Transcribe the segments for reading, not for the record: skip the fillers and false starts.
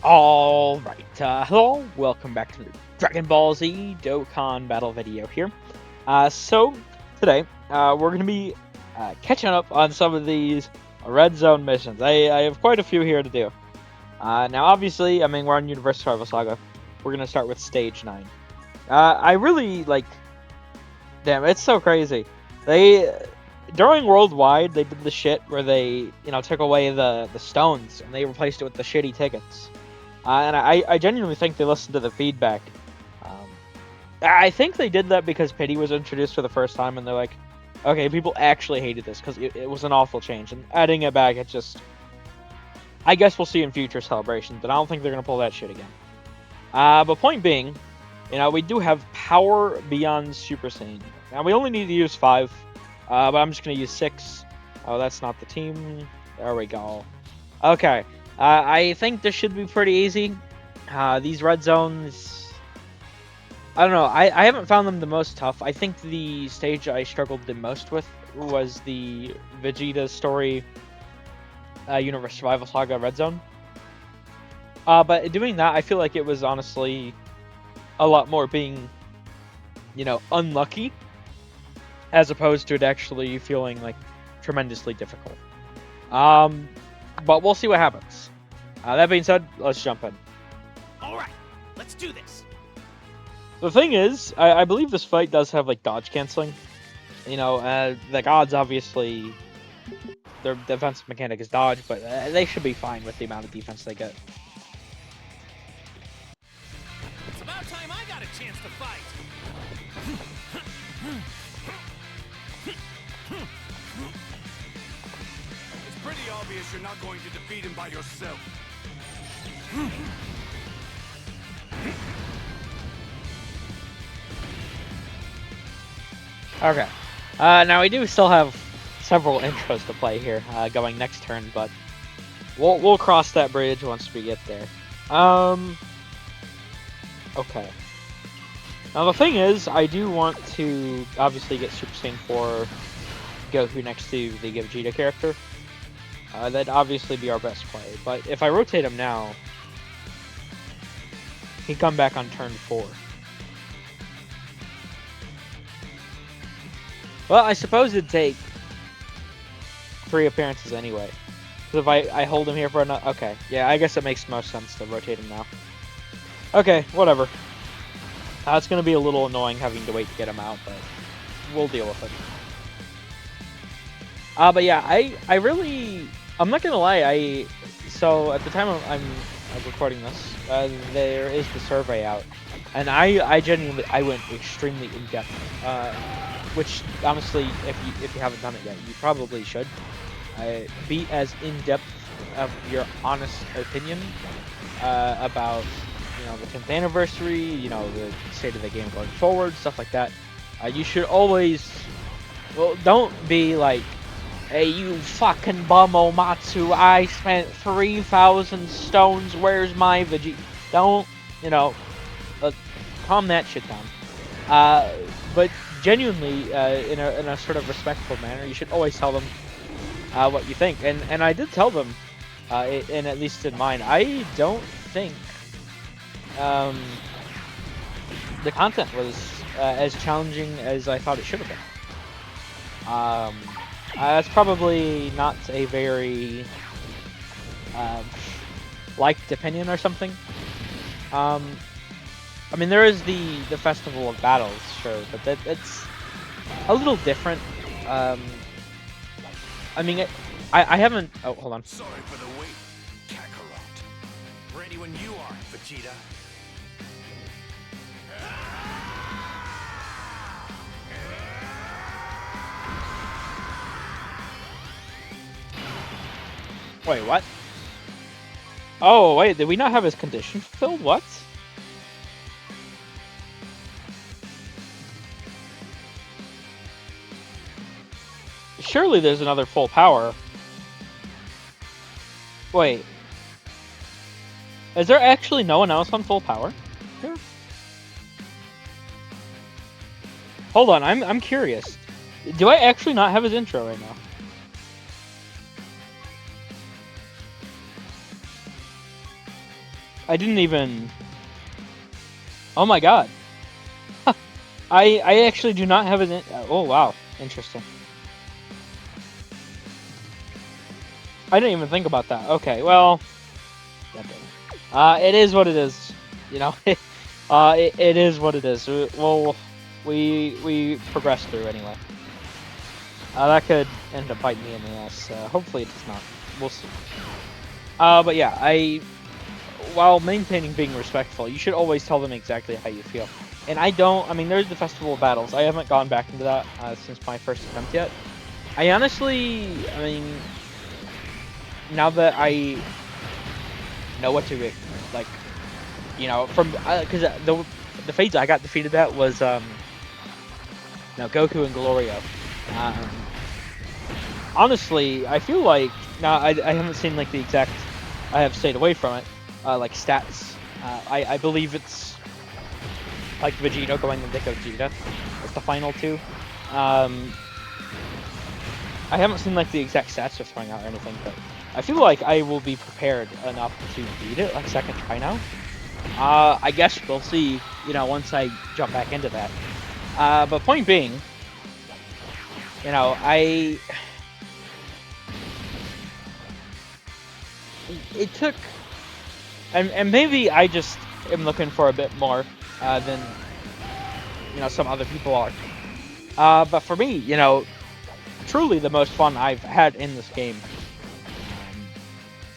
Alright, hello, welcome back to the Dragon Ball Z Dokkan battle video here. So, today, we're going to be catching up on some of these Red Zone missions. I have quite a few here to do. Now, obviously, I mean, we're on Universe Survival Saga. We're going to start with Stage 9. I really, damn, it's so crazy. During Worldwide, they did the shit where they, took away the stones, and they replaced it with the shitty tickets. And I genuinely think they listened to the feedback. I think they did that because Pity was introduced for the first time, and they're like, okay, people actually hated this because it was an awful change. And adding it back, it just... I guess we'll see in future celebrations, but I don't think they're going to pull that shit again. But point being, we do have power beyond Super Saiyan. Now, we only need to use 5, but I'm just going to use 6. Oh, that's not the team. There we go. Okay. I think this should be pretty easy. These red zones, I don't know. I haven't found them the most tough. I think the stage I struggled the most with was the Vegeta story, Universe Survival Saga RedZone. But doing that, I feel like it was honestly a lot more being, unlucky, as opposed to it actually feeling like tremendously difficult. But we'll see what happens. That being said, let's jump in. Alright, let's do this. The thing is, I believe this fight does have, dodge canceling. The gods, obviously, their defensive mechanic is dodge, but they should be fine with the amount of defense they get. It's about time I got a chance to fight. It's pretty obvious you're not going to defeat him by yourself. Okay. Now we do still have several intros to play here, going next turn, but we'll cross that bridge once we get there. Okay. Now the thing is, I do want to obviously get Super Saiyan 4 Goku next to the Vegeta character. That'd obviously be our best play, but if I rotate him now, he'd come back on turn 4. Well, I suppose it'd take 3 appearances anyway. Because if I hold him here for another... Okay, yeah, I guess it makes most sense to rotate him now. Okay, whatever. It's going to be a little annoying having to wait to get him out, but we'll deal with it. But yeah, I really... I'm not going to lie, so at the time I'm recording this, there is the survey out. And I genuinely, I went extremely in-depth. Which, honestly, if you haven't done it yet, you probably should. Be as in-depth of your honest opinion about, the 10th anniversary, the state of the game going forward, stuff like that. You should always... Well, don't be like, hey, you fucking bum Omatsu, I spent 3,000 stones, where's my Vegeta? Don't, calm that shit down. But genuinely, in a sort of respectful manner, you should always tell them what you think. And I did tell them, and at least in mine, I don't think the content was as challenging as I thought it should have been. That's probably not a very liked opinion or something. I mean, there is the Festival of Battles, sure, but it's a little different. I mean, I haven't... Oh, hold on. Sorry for the wait, Kakarot. Ready when you are, Vegeta. Wait, what? Oh, wait, did we not have his condition fulfilled? What? Surely there's another full power. Wait. Is there actually no one else on full power? Here? Hold on, I'm curious. Do I actually not have his intro right now? I didn't even... Oh my god. I actually do not have an... Oh, wow. Interesting. I didn't even think about that. Okay, well... it is what it is. You know? It is what it is. Well, we progress through anyway. That could end up biting me in the ass. Hopefully it does not. We'll see. But yeah, while maintaining being respectful, you should always tell them exactly how you feel. And I mean, there's the Festival of Battles. I haven't gone back into that since my first attempt yet. I mean, now that I know what to, like, you know, from, because the fades I got defeated at was, Goku and Glorio. Honestly, I feel like, now I haven't seen, like, the exact, I have stayed away from it, like, stats. I believe it's, like, Vegeta going into Vegeta. It's the final two. I haven't seen, like, the exact stats they're throwing out or anything, but I feel like I will be prepared enough to beat it, like, second try now. I guess we'll see, you know, once I jump back into that. But point being, you know, it took, and maybe I just am looking for a bit more than, you know, some other people are. But for me, you know, truly the most fun I've had in this game,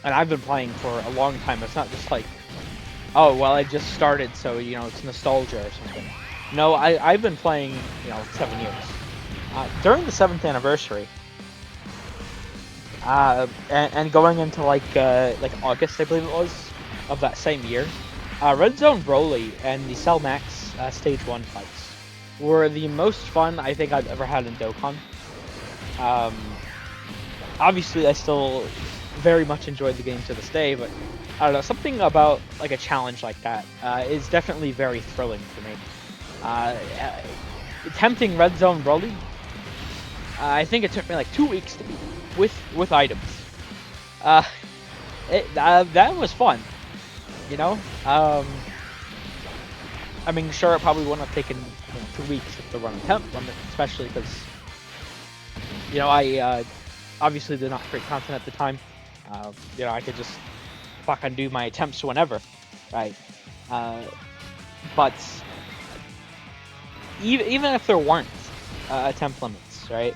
and I've been playing for a long time. It's not just like, oh, well, I just started, so, you know, it's nostalgia or something. No, I've been playing, you know, 7 years. During the 7th anniversary, and going into like August, I believe it was, of that same year, RedZone Broly and the Cell Max Stage 1 fights were the most fun I think I've ever had in Dokkan. Obviously, I still very much enjoyed the game to this day, but I don't know, something about like a challenge like that is definitely very thrilling for me. Attempting RedZone Broly, I think it took me like 2 weeks to beat with items. That was fun, you know. I mean, sure, it probably wouldn't have taken 2 weeks if the run attempt, especially because, you know, I obviously did not create content at the time. You know, I could just fucking do my attempts whenever, right? But even if there weren't attempt limits, right?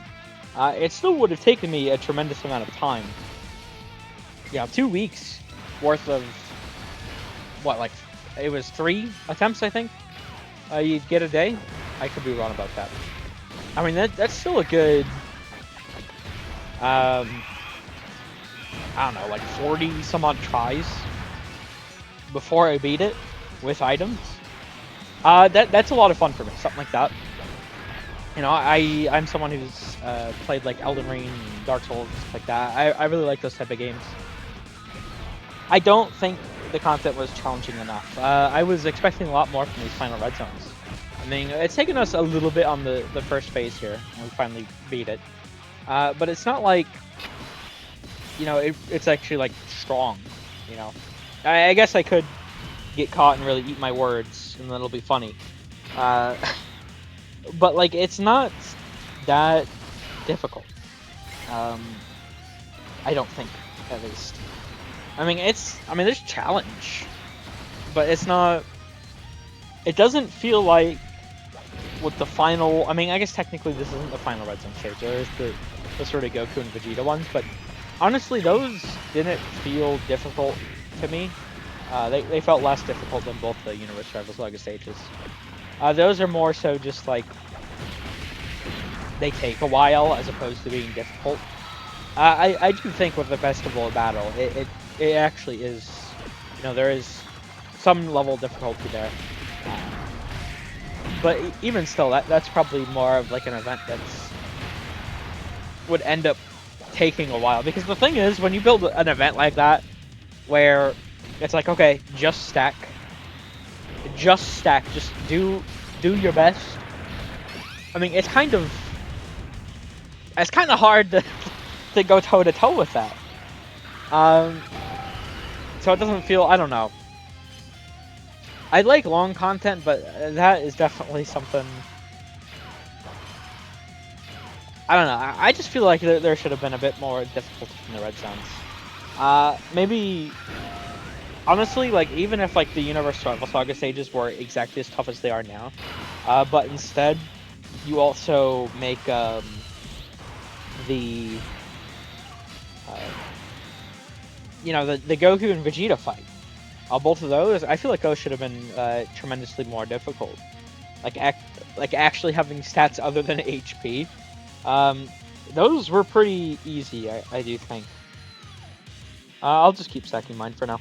It still would have taken me a tremendous amount of time. Yeah, 2 weeks worth of what, like, it was 3 attempts, I think. You'd get a day. I could be wrong about that. I mean, that's still a good, I don't know, like 40 some odd tries before I beat it with items. That's a lot of fun for me, something like that. You know, I'm someone who's played like Elden Ring, Dark Souls, stuff like that. I really like those type of games. I don't think the content was challenging enough. I was expecting a lot more from these final red zones. I mean, it's taken us a little bit on the first phase here, and we finally beat it. But it's not like, you know, it's actually like strong, you know. I guess I could get caught and really eat my words, and then it'll be funny. But like, it's not that difficult. I don't think, at least. I mean, there's challenge, but it's not. It doesn't feel like with the final. I mean, I guess technically this isn't the final red zone stage. There's the sort of Goku and Vegeta ones, but honestly, those didn't feel difficult to me. They felt less difficult than both the Universe Survival Saga stages. Those are more so just like they take a while as opposed to being difficult. I do think with the Festival of Battle, it actually is, you know, there is some level of difficulty there. But even still, that's probably more of like an event that's would end up taking a while, because the thing is, when you build an event like that, where it's like, okay, just stack, just do your best. I mean, it's kind of hard to go toe to toe with that. So it doesn't feel, I don't know. I like long content, but that is definitely something. I don't know. I just feel like there should have been a bit more difficulty in the red zones. Maybe honestly, like even if like the Universe Survival Saga stages were exactly as tough as they are now, but instead you also make the the Goku and Vegeta fight. Both of those, I feel like those should have been tremendously more difficult. Like actually having stats other than HP. Um, those were pretty easy, I do think. I'll just keep stacking mine for now.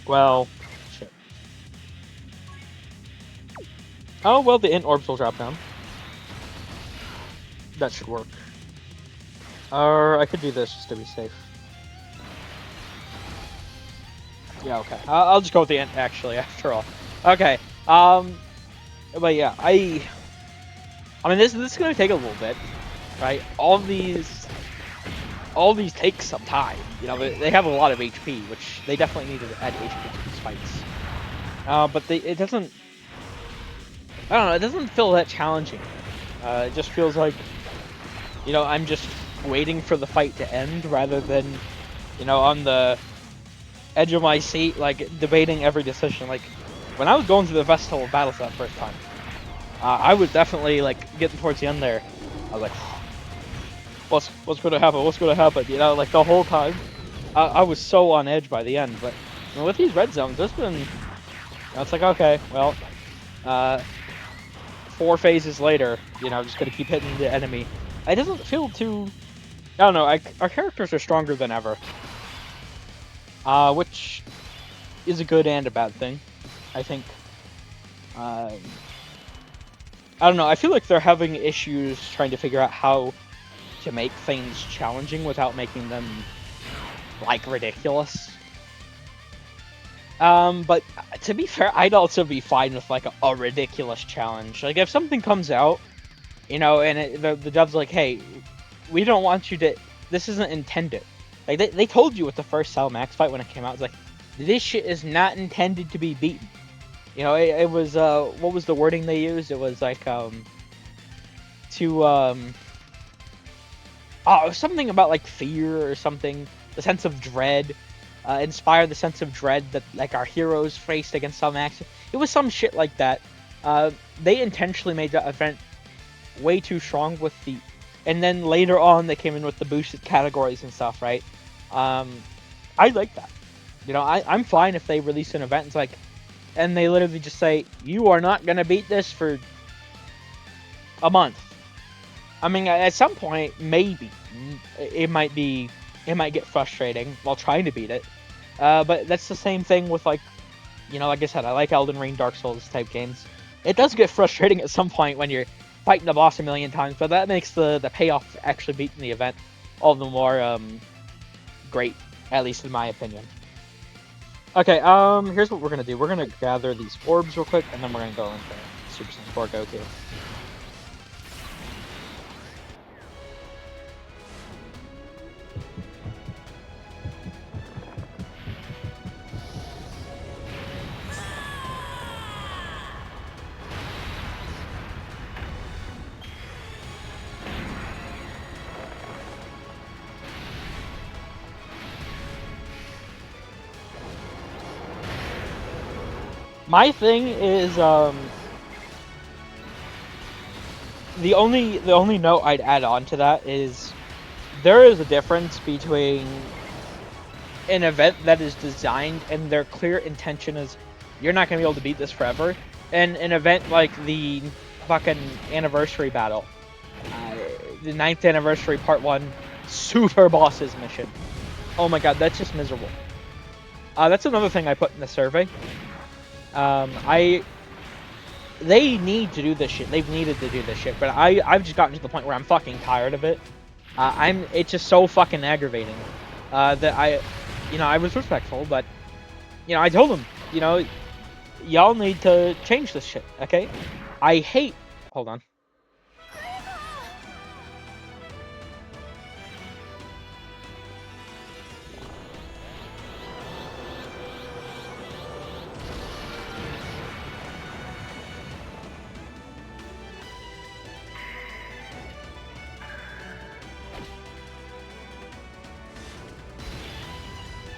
Well, shit. Oh, well, the int orbs will drop down. That should work. Or I could do this just to be safe. Yeah, okay. I'll just go with the int, actually, after all. Okay. But yeah, I mean, this is gonna take a little bit, right? All these take some time. You know, they have a lot of HP, which they definitely need to add HP to these fights. But it doesn't. I don't know. It doesn't feel that challenging. It just feels like, I'm just waiting for the fight to end rather than, on the edge of my seat, like debating every decision. Like when I was going through the Festival of Battles that first time, I was definitely like getting towards the end there. I was like, what's gonna happen? What's gonna happen? Like the whole time, I was so on edge by the end. But with these red zones, there's been, it's like okay, well, 4 phases later, just gonna keep hitting the enemy. It doesn't feel too. I don't know. Our characters are stronger than ever, which is a good and a bad thing, I think. I don't know. I feel like they're having issues trying to figure out how to make things challenging without making them like ridiculous. But to be fair, I'd also be fine with like a ridiculous challenge. Like if something comes out, and the dev's like, "Hey, we don't want you to. This isn't intended." Like they told you with the first Cell Max fight when it came out, it's like this shit is not intended to be beaten. It was what was the wording they used? It was like something about like fear or something, the sense of dread. Inspire the sense of dread that like our heroes faced against some action. It was some shit like that. They intentionally made that event way too strong with the, and then later on they came in with the boosted categories and stuff, right? I like that. I'm fine if they release an event. It's like, and they literally just say you are not gonna beat this for a month. I mean, at some point maybe it might get frustrating while trying to beat it. But that's the same thing with like I said, I like Elden Ring, Dark Souls type games. It does get frustrating at some point when you're fighting the boss a million times, but that makes the payoff for actually beating the event all the more great, at least in my opinion. Okay, here's what we're gonna do. We're gonna gather these orbs real quick, and then we're gonna go into Super Saiyan 4 Goku. My thing is the only note I'd add on to that is there is a difference between an event that is designed and their clear intention is you're not going to be able to beat this forever, and an event like the fucking anniversary battle, the 9th anniversary part 1 super bosses mission. Oh my god, that's just miserable. That's another thing I put in the survey. They need to do this shit. They've needed to do this shit, but I've just gotten to the point where I'm fucking tired of it. It's just so fucking aggravating. That I was respectful, but I told them, y'all need to change this shit, okay? I hate. Hold on.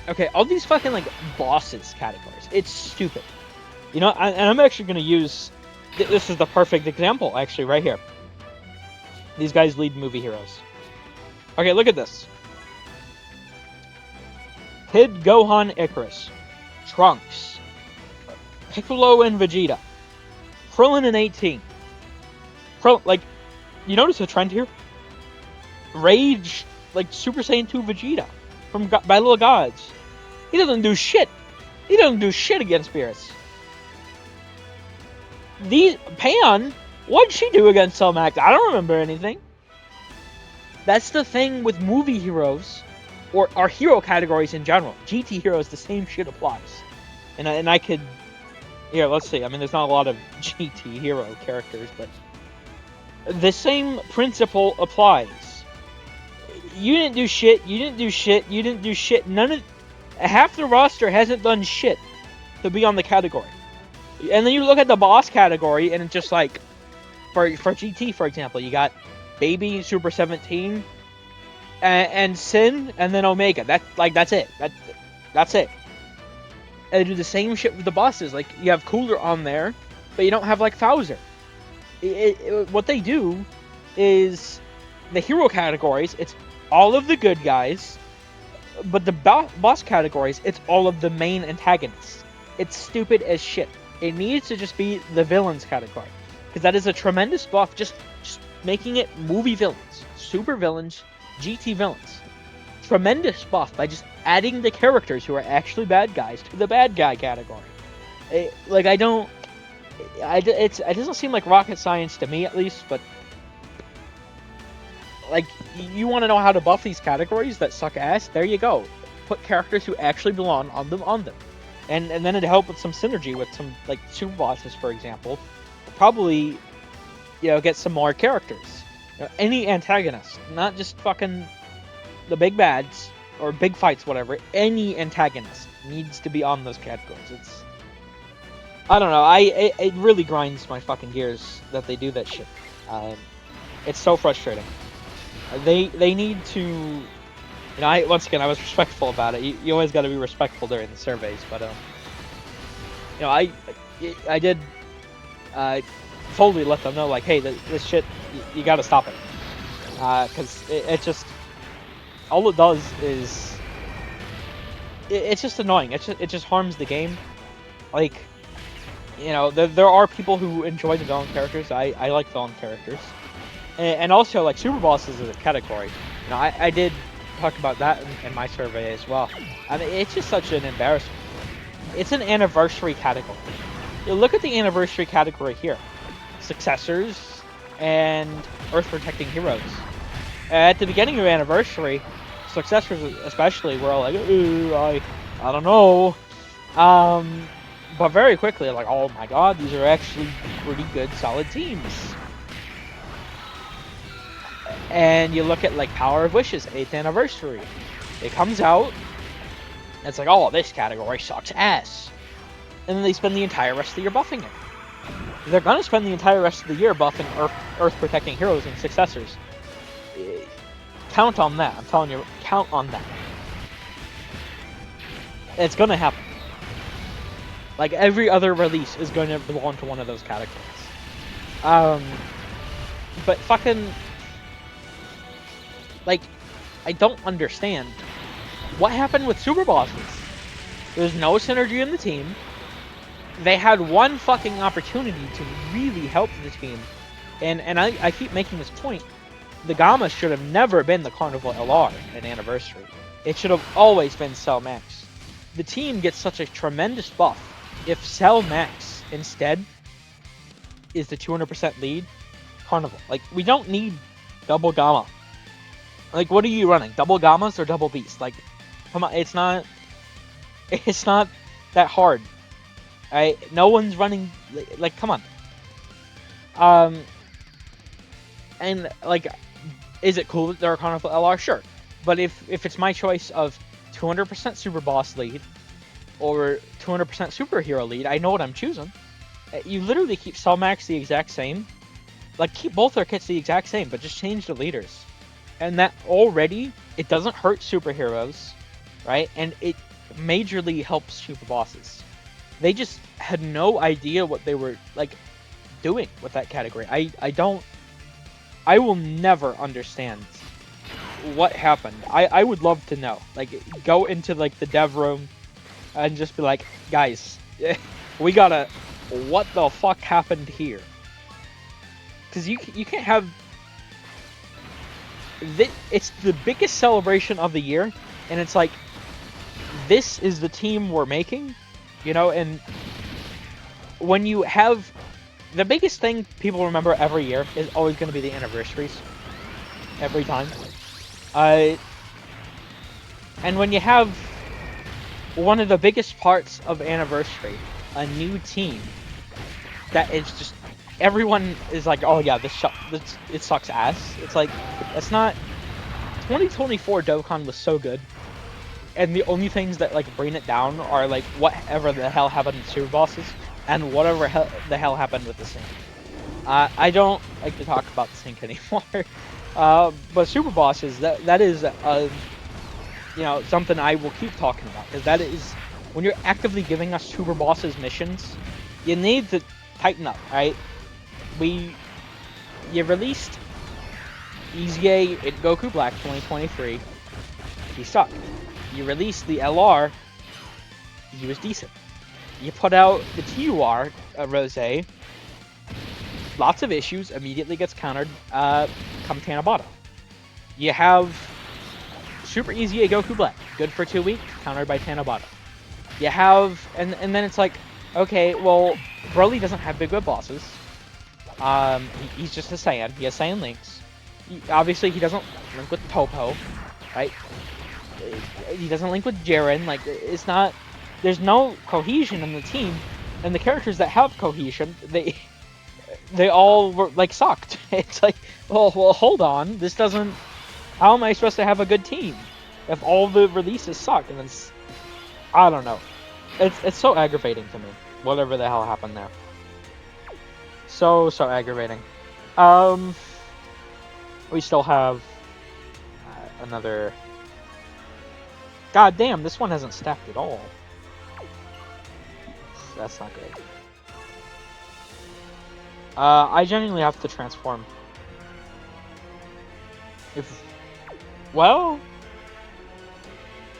Okay, all these fucking like bosses categories. It's stupid. You know, and I'm actually gonna use. This is the perfect example, actually, right here. These guys lead movie heroes. Okay, look at this. Kid, Gohan, Icarus, Trunks, Piccolo, and Vegeta, Krillin, and 18. Like, you notice a trend here? Rage, like Super Saiyan 2 Vegeta from Battle of Gods. He doesn't do shit. He doesn't do shit against Beerus. Pan, what'd she do against Cell Max? I don't remember anything. That's the thing with movie heroes, or our hero categories in general. GT heroes, the same shit applies. And I could, here, let's see. I mean, there's not a lot of GT hero characters, but the same principle applies. You didn't do shit. You didn't do shit. You didn't do shit. Half the roster hasn't done shit to be on the category. And then you look at the boss category, and it's just like, for GT, for example, you got Baby, Super 17, and Sin, and then Omega. That's it. That's it. And they do the same shit with the bosses. Like, you have Cooler on there, but you don't have, like, Bowser. What they do is, the hero categories, it's all of the good guys, but the boss categories, it's all of the main antagonists. It's stupid as shit. It needs to just be the villains category, because that is a tremendous buff, just making it movie villains, super villains, GT villains. Tremendous buff by just adding the characters who are actually bad guys to the bad guy category. It doesn't seem like rocket science to me, at least, but like, you want to know how to buff these categories that suck ass? There you go. Put characters who actually belong on them. And then it'd help with some synergy with some, like, super bosses, for example. Probably, you know, get some more characters. You know, any antagonist, not just fucking the big bads or big fights, whatever. Any antagonist needs to be on those categories. It's, I don't know. It really grinds my fucking gears that they do that shit. It's so frustrating. They need to, you know, once again, I was respectful about it. You always got to be respectful during the surveys, but you know, I did totally let them know, like, hey, this shit, you got to stop it, because it just, all it does is, it's just annoying. It just harms the game. Like, you know, there are people who enjoy the villain characters. I like villain characters. And also, like, super bosses as a category. You know, I did talk about that in my survey as well. I mean, it's just such an embarrassment. It's an anniversary category. You look at the anniversary category here. Successors and Earth Protecting Heroes. At the beginning of anniversary, successors especially were all like, ooh, I don't know. But very quickly, like, oh my god, these are actually pretty good, solid teams. And you look at, like, Power of Wishes, 8th anniversary. It comes out, and it's like, oh, this category sucks ass. And then they spend the entire rest of the year buffing it. They're gonna spend the entire rest of the year buffing Earth Protecting Heroes and Successors. Count on that. I'm telling you, count on that. It's gonna happen. Like, every other release is going to belong to one of those categories. But fucking, like, I don't understand. What happened with super bosses? There's no synergy in the team. They had one fucking opportunity to really help the team. And I keep making this point. The Gamma should have never been the Carnival LR in Anniversary. It should have always been Cell Max. The team gets such a tremendous buff if Cell Max instead is the 200% lead Carnival. Like, we don't need double Gamma. Like, what are you running? Double Gammas or double Beast? Like, come on, it's not that hard. Right? No one's running, like, come on. And, like, is it cool that they're a Carnival LR? Sure. But if it's my choice of 200% Super Boss lead or 200% Superhero lead, I know what I'm choosing. You literally keep Cell Max the exact same. Like, keep both their kits the exact same, but just change the leaders. And that already, it doesn't hurt superheroes, right? And majorly help super bosses. They just had no idea what they were like doing with that category. I will never understand what happened. I would love to know. Like, go into like the dev room and just be like, guys, we gotta, what the fuck happened here? Because you can't have, it's the biggest celebration of the year, and it's like, this is the team we're making, you know, and when you have, the biggest thing people remember every year is always going to be the anniversaries. Every time. And when you have one of the biggest parts of anniversary, a new team, that is just, everyone is like, oh yeah, it sucks ass. It's like, that's not, 2024 Dokkan was so good, and the only things that like bring it down are like whatever the hell happened to Super Bosses, and whatever the hell happened with the sync. I don't like to talk about the sync anymore, but Super Bosses, that is you know, something I will keep talking about, because that is, when you're actively giving us Super Bosses missions, you need to tighten up, right? You released EZA in Goku Black 2023, he sucked. You released the LR, he was decent. You put out the TUR, Rose, lots of issues, immediately gets countered, come Tanabata. You have Super EZA Goku Black, good for 2 weeks, countered by Tanabata. You have, and then it's like, okay, well, Broly doesn't have big web bosses. He's just a Saiyan. He has Saiyan links. Obviously, he doesn't link with Topo, right? He doesn't link with Jiren. Like, it's not. There's no cohesion in the team, and the characters that have cohesion, they all were like sucked. It's like, well, hold on. This doesn't. How am I supposed to have a good team if all the releases suck? And it's, I don't know. It's so aggravating to me. Whatever the hell happened there. So aggravating. We still have another. God damn, this one hasn't stacked at all. That's not good. I genuinely have to transform. Well,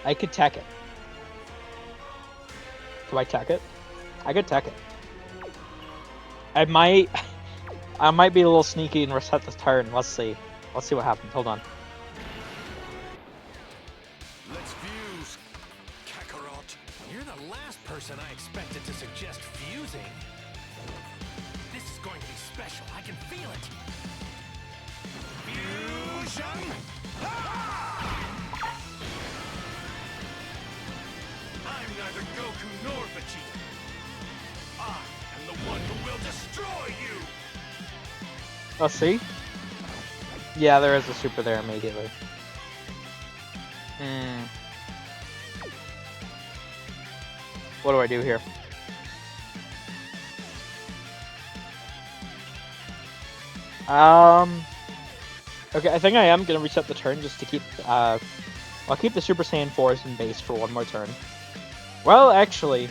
I could tech it. Do I tech it? I could tech it. I might be a little sneaky and reset this turn. Let's see. Let's see what happens. Hold on. Let's fuse, Kakarot. You're the last person I expected to suggest fusing. This is going to be special. I can feel it. Fusion! I'm neither Goku nor Vegeta. I am the one who will destroy you! Let's see. Yeah, there is a super there immediately. What do I do here? Okay, I think I am gonna reset the turn just to keep, I'll keep the Super Saiyan 4s in base for one more turn. Well, actually,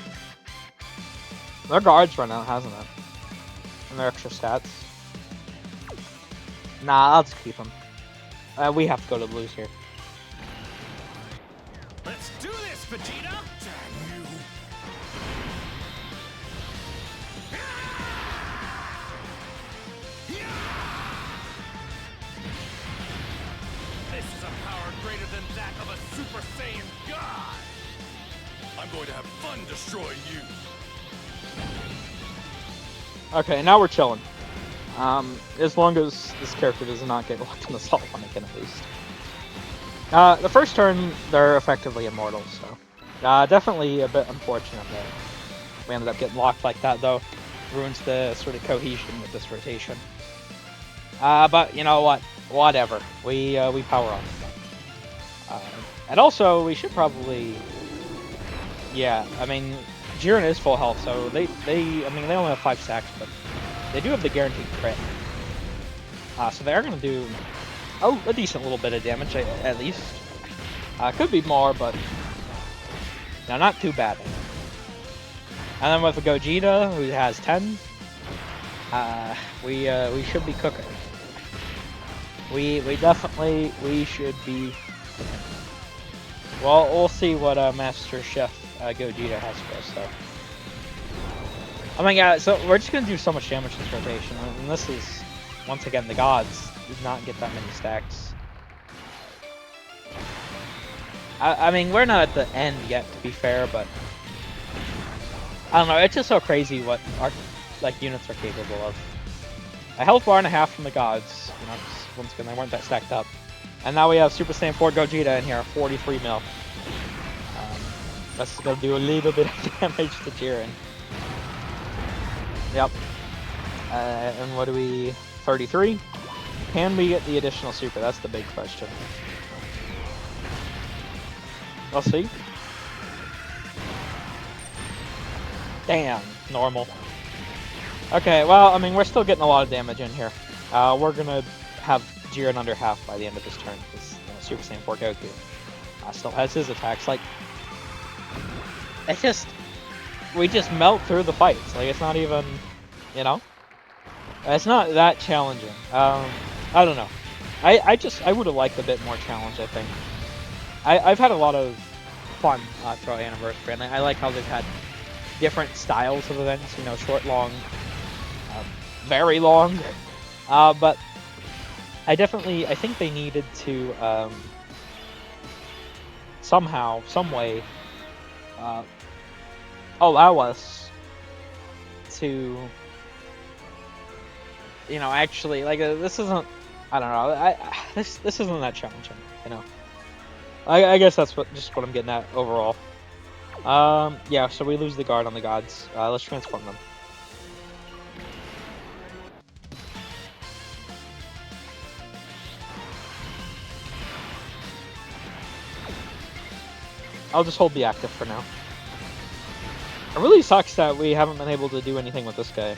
their guard's run out, hasn't it? And their extra stats. Nah, I'll just keep them. We have to go to lose here. Let's do this, Vegeta! Damn you! This is a power greater than that of a Super Saiyan God! I'm going to have fun destroying you! Okay, now we're chilling. As long as this character does not get locked in the Salt Mannequin, at least. The first turn, they're effectively immortal, so... definitely a bit unfortunate that we ended up getting locked like that, though. Ruins the sort of cohesion with this rotation. But, you know what? Whatever. We power on. And also, we should probably... Yeah, I mean, Jiren is full health, so they only have 5 stacks, but they do have the guaranteed crit. So they are going to do a decent little bit of damage, at least. Could be more, but Now, not too bad. And then with Gogeta, who has 10, we should be cooking. We should be cooking. Well, we'll see what Master Chef Gogeta has for us, though. Oh my god, so we're just gonna do so much damage this rotation, and this is, once again, the gods did not get that many stacks. I mean, we're not at the end yet, to be fair, but I don't know, it's just so crazy what our units are capable of. A health bar and a half from the gods, you know, 'cause once again, they weren't that stacked up. And now we have Super Saiyan 4 Gogeta in here, 43 mil. That's gonna do a little bit of damage to Jiren. Yep. And what do we... 33? Can we get the additional super? That's the big question. We'll see. Damn, normal. Okay, well, I mean, we're still getting a lot of damage in here. We're gonna have Jiren under half by the end of this turn, because Super Saiyan 4 Goku still has his attacks. Like, it's just... we just melt through the fights. Like, it's not even, you know? It's not that challenging. I don't know. I would have liked a bit more challenge, I think. I've had a lot of fun throughout Anniversary, and I like how they've had different styles of events, you know, short, long, very long. But I think they needed to somehow, some way, allow us to, you know, actually, like, this isn't, I don't know, this isn't that challenging, you know. I guess that's just what I'm getting at overall. Yeah, so we lose the guard on the gods. Let's transform them. I'll just hold the active for now. It really sucks that we haven't been able to do anything with this guy.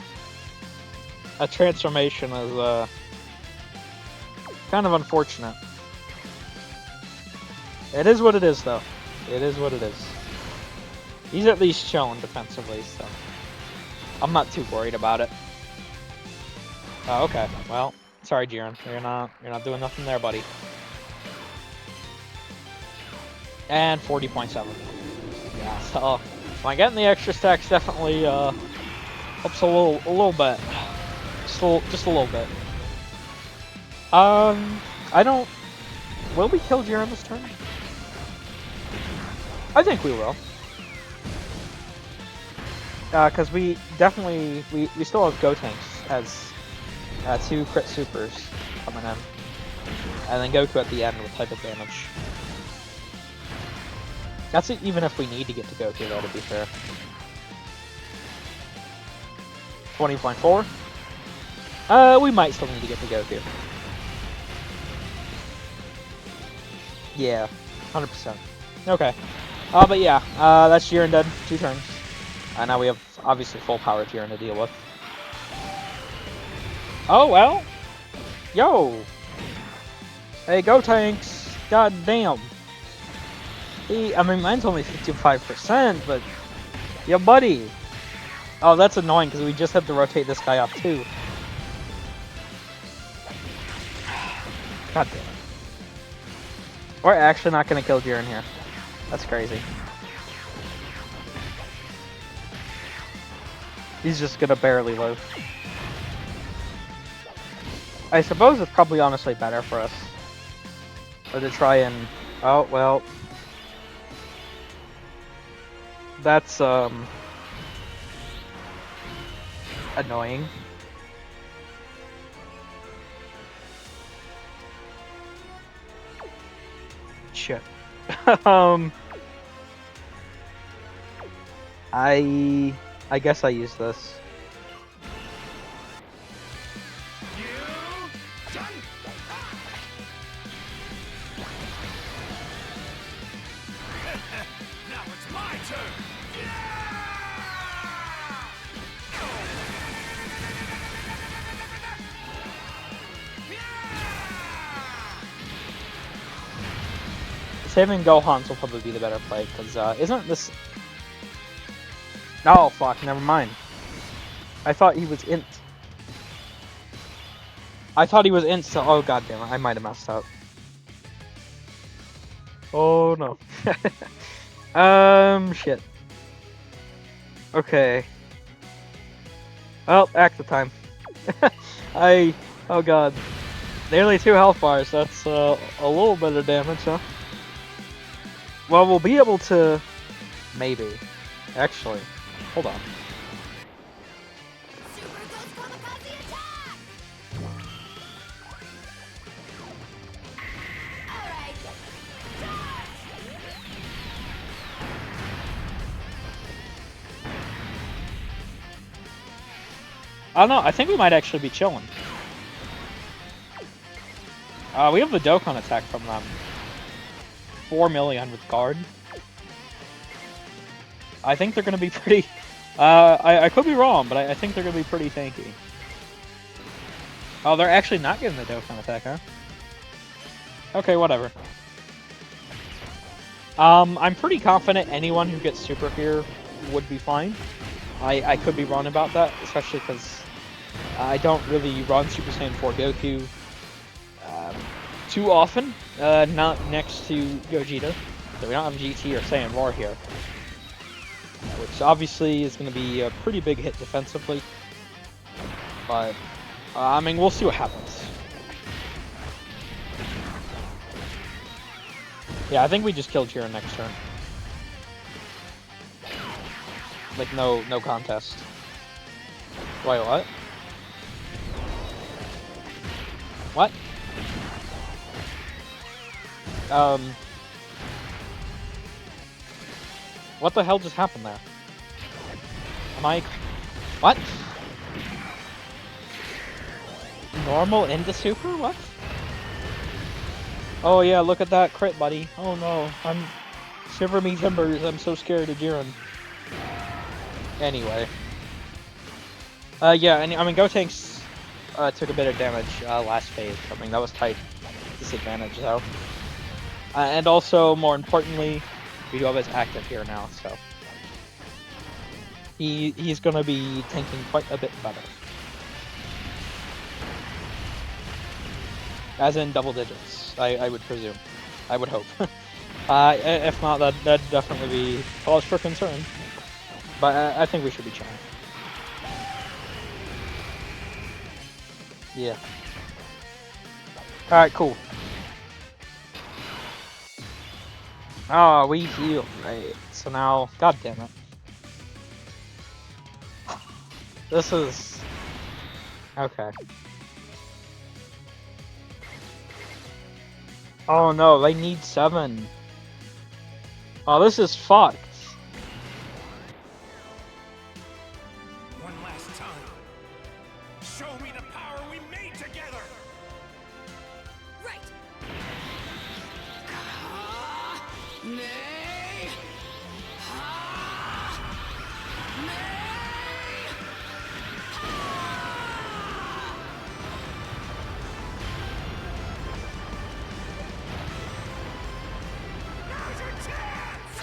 A transformation is kind of unfortunate. It is what it is, though. It is what it is. He's at least chilling defensively, so I'm not too worried about it. Oh, okay. Well, sorry, Jiren. You're not doing nothing there, buddy. And 40.7. Yeah. So, by getting the extra stacks, definitely helps a little bit. Just a little bit. I don't. Will we kill Jiren this turn? I think we will. Because we definitely we still have Gotenks as 2 crit supers coming in, and then Goku at the end with type advantage. That's it, even if we need to get to Goku, though, to be fair. 20.4. We might still need to get to Goku. Yeah, 100%. Okay. But yeah, that's Jiren dead. 2 turns. Now we have, obviously, full power Jiren to deal with. Oh, well. Yo. Hey, go tanks. God damn. I mean, mine's only 55%, but... yeah, buddy. Oh, that's annoying, because we just have to rotate this guy off, too. God damn it. We're actually not going to kill Jiren here. That's crazy. He's just going to barely live. I suppose it's probably honestly better for us. Or to try and... oh, well... that's, annoying. Shit. I guess I use this. Now it's my turn. saving Gohan's will probably be the better play, because isn't this... Oh, fuck, never mind. I thought he was int. I thought he was int, so... Oh, goddamn it, I might have messed up. Oh, no. Shit. Okay. Well, active time. Oh god. Nearly 2 health bars, that's a little bit of damage, huh? Well, we'll be able to... Maybe. Actually, hold on. I don't know, I think we might actually be chilling. We have the Dokkan attack from them. 4 million with guard. I think they're gonna be pretty... I could be wrong, but I think they're gonna be pretty tanky. Oh, they're actually not getting the Dokkan attack, huh? Okay, whatever. I'm pretty confident anyone who gets Super here would be fine. I could be wrong about that, especially because I don't really run Super Saiyan 4 Goku too often, not next to Gogeta. So we don't have GT or Saiyan 4 here. Which obviously is going to be a pretty big hit defensively. But, I mean, we'll see what happens. Yeah, I think we just killed Jiren next turn. Like, no contest. Wait, what? What? What the hell just happened there? Am I... What? Normal into super? What? Oh yeah, look at that crit, buddy. Oh no, I'm... Shiver me timbers, I'm so scared of Jiren. Anyway. Yeah, and I mean, Gotenks took a bit of damage last phase. I mean, that was tight disadvantage, though. And also, more importantly, we do have his active here now, so... He's gonna be tanking quite a bit better. As in double digits, I would presume. I would hope. If not, that'd definitely be cause for concern. But I think we should be chilling. Yeah. Alright, cool. Oh, we healed, right. So now, god damn it. This is... Okay. Oh no, they need 7. Oh, this is fucked. One last time. Show me the power we made together. Right. Nay. Now's your chance.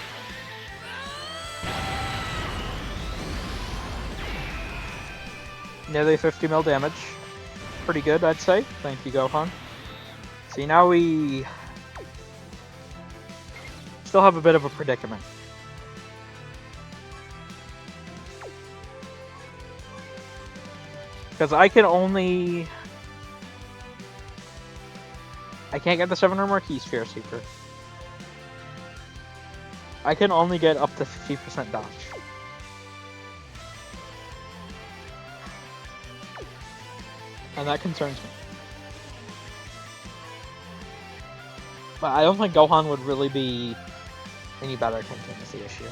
Nearly 50 mil damage. Pretty good, I'd say. Thank you, Gohan. See, now we... still have a bit of a predicament. Because I can only... I can't get the 7 or more key sphere super. I can only get up to 50% dodge. And that concerns me. But I don't think Gohan would really be any better tanking is the issue.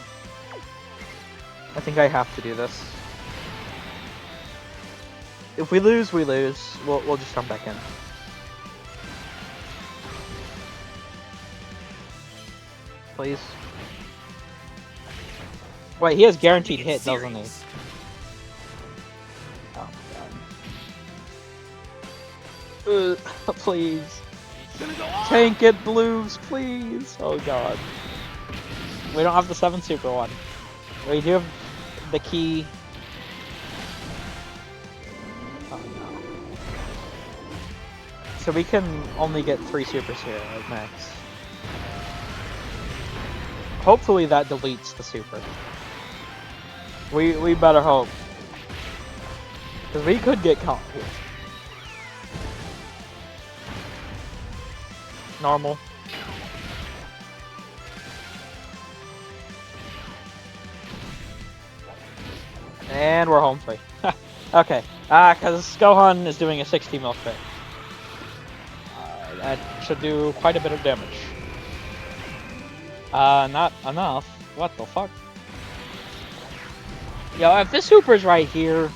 I think I have to do this. If we lose, we lose. We'll just come back in. Please. Wait, he has guaranteed hit, doesn't he? Oh my god. Please. Gonna go on. Tank it, Blues, please. Oh god. We don't have the 7 super one. We do have the key. Oh no. So we can only get 3 supers here at max. Hopefully that deletes the super. We better hope. Because we could get caught here. Normal. And we're home free. Okay. Because Gohan is doing a 60 mil crit. That should do quite a bit of damage. Not enough. What the fuck? Yo, if this super's right here...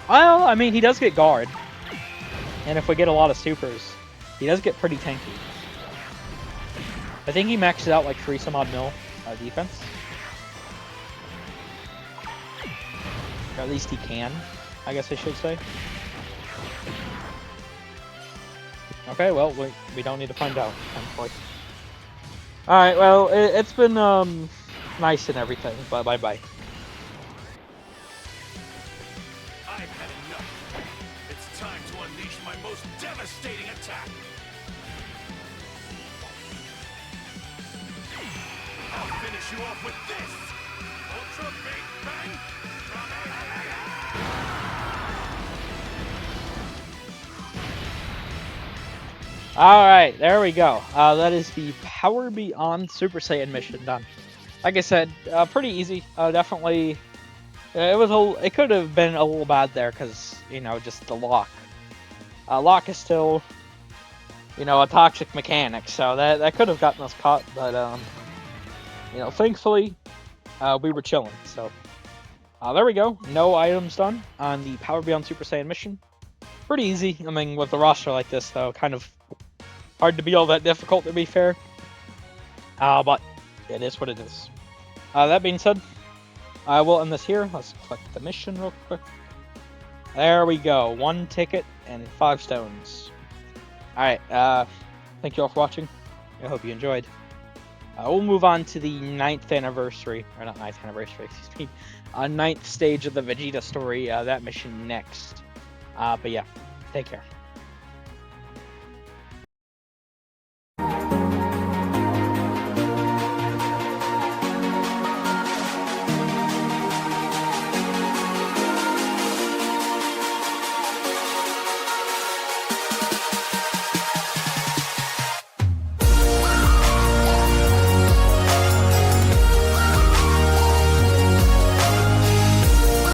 Well, I mean, he does get guard. And if we get a lot of supers, he does get pretty tanky. I think he maxes out like 3 some odd mil defense. Or at least he can, I guess I should say. Okay, well, we don't need to find out, thankfully. Alright, well, it's been nice and everything, but bye-bye. I've had enough. It's time to unleash my most devastating attack. I'll finish you off with this. Ultra Big Bang. Alright, there we go. That is the Power Beyond Super Saiyan mission done. Like I said, pretty easy. Definitely, it could have been a little bad there because, you know, just the lock. Lock is still, you know, a toxic mechanic, so that could have gotten us caught, but, you know, thankfully, we were chilling, so. There we go. No items done on the Power Beyond Super Saiyan mission. Pretty easy. I mean, with the roster like this, though, kind of hard to be all that difficult, to be fair. But it is what it is. That being said, I will end this here. Let's click the mission real quick. There we go. 1 ticket and 5 stones. Alright, thank you all for watching. I hope you enjoyed. We'll move on to the 9th anniversary, or not 9th anniversary, excuse me, 9th stage of the Vegeta story, that mission next. But yeah, take care.